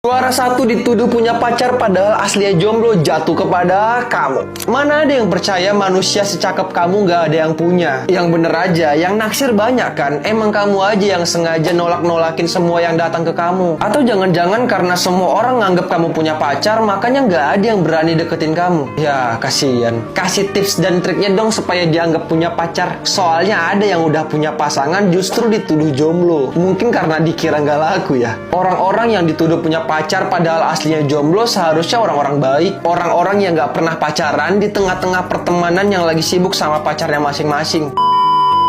Juara satu dituduh punya pacar padahal aslinya jomblo jatuh kepada kamu. Mana ada yang percaya manusia secakep kamu gak ada yang punya? Yang bener aja, yang naksir banyak kan? Emang kamu aja yang sengaja nolak-nolakin semua yang datang ke kamu? Atau jangan-jangan karena semua orang nganggep kamu punya pacar, makanya gak ada yang berani deketin kamu? Ya, kasihan. Kasih tips dan triknya dong supaya dianggap punya pacar. Soalnya ada yang udah punya pasangan justru dituduh jomblo. Mungkin karena dikira gak laku ya. Orang-orang yang dituduh punya pacar padahal aslinya jomblo seharusnya orang-orang baik, orang-orang yang gak pernah pacaran di tengah-tengah pertemanan yang lagi sibuk sama pacarnya masing-masing.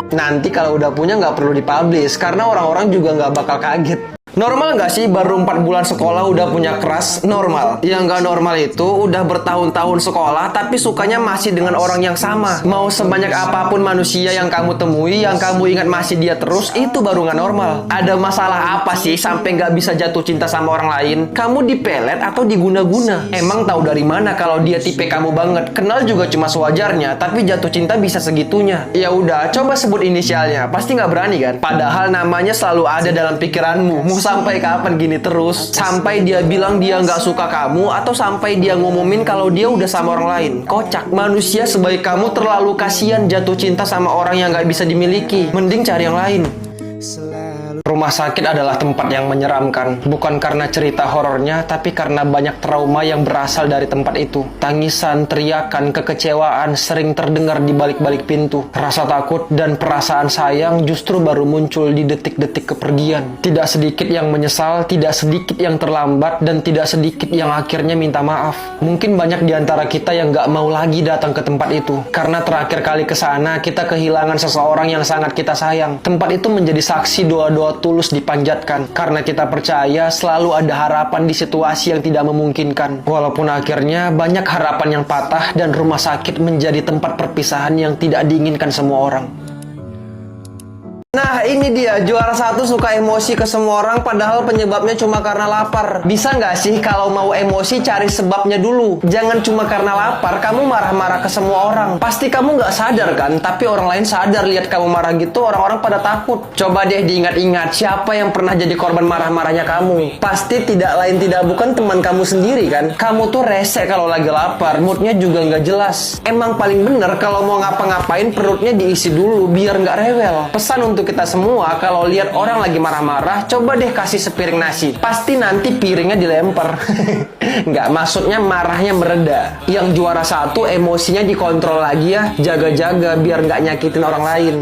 Nanti kalau udah punya gak perlu dipublish karena orang-orang juga gak bakal kaget. Normal nggak sih baru 4 bulan sekolah udah punya crush? Normal. Yang nggak normal itu udah bertahun-tahun sekolah tapi sukanya masih dengan orang yang sama. Mau sebanyak apapun manusia yang kamu temui, yang kamu ingat masih dia terus, itu baru nggak normal. Ada masalah apa sih sampai nggak bisa jatuh cinta sama orang lain? Kamu dipelet atau diguna-guna? Emang tahu dari mana kalau dia tipe kamu banget? Kenal juga cuma sewajarnya, tapi jatuh cinta bisa segitunya. Ya udah, coba sebut inisialnya. Pasti nggak berani kan? Padahal namanya selalu ada dalam pikiranmu. Sampai kapan gini terus? Sampai dia bilang dia nggak suka kamu atau sampai dia ngumumin kalau dia udah sama orang lain? Kocak. Manusia sebaik kamu terlalu kasihan jatuh cinta sama orang yang nggak bisa dimiliki. Mending cari yang lain. Rumah sakit adalah tempat yang menyeramkan, bukan karena cerita horornya, tapi karena banyak trauma yang berasal dari tempat itu. Tangisan, teriakan, kekecewaan sering terdengar di balik-balik pintu. Rasa takut dan perasaan sayang justru baru muncul di detik-detik kepergian. Tidak sedikit yang menyesal, tidak sedikit yang terlambat, dan tidak sedikit yang akhirnya minta maaf. Mungkin banyak di antara kita yang gak mau lagi datang ke tempat itu, karena terakhir kali ke sana kita kehilangan seseorang yang sangat kita sayang. Tempat itu menjadi saksi doa-doa tulus dipanjatkan karena kita percaya selalu ada harapan di situasi yang tidak memungkinkan. Walaupun akhirnya banyak harapan yang patah dan rumah sakit menjadi tempat perpisahan yang tidak diinginkan semua orang. Nah ini dia, juara satu suka emosi ke semua orang padahal penyebabnya cuma karena lapar. Bisa nggak sih kalau mau emosi cari sebabnya dulu? Jangan cuma karena lapar kamu marah-marah ke semua orang. Pasti kamu nggak sadar kan, tapi orang lain sadar lihat kamu marah gitu, orang-orang pada takut. Coba deh diingat-ingat siapa yang pernah jadi korban marah-marahnya kamu. Pasti tidak lain tidak bukan teman kamu sendiri kan. Kamu tuh rese kalau lagi lapar, moodnya juga nggak jelas. Emang paling bener kalau mau ngapa-ngapain perutnya diisi dulu biar nggak rewel. Pesan untuk kita semua, kalau lihat orang lagi marah-marah, coba deh kasih sepiring nasi. Pasti nanti piringnya dilempar. Nggak, maksudnya marahnya mereda. Yang juara satu emosinya dikontrol lagi ya. Jaga-jaga biar nggak nyakitin orang lain.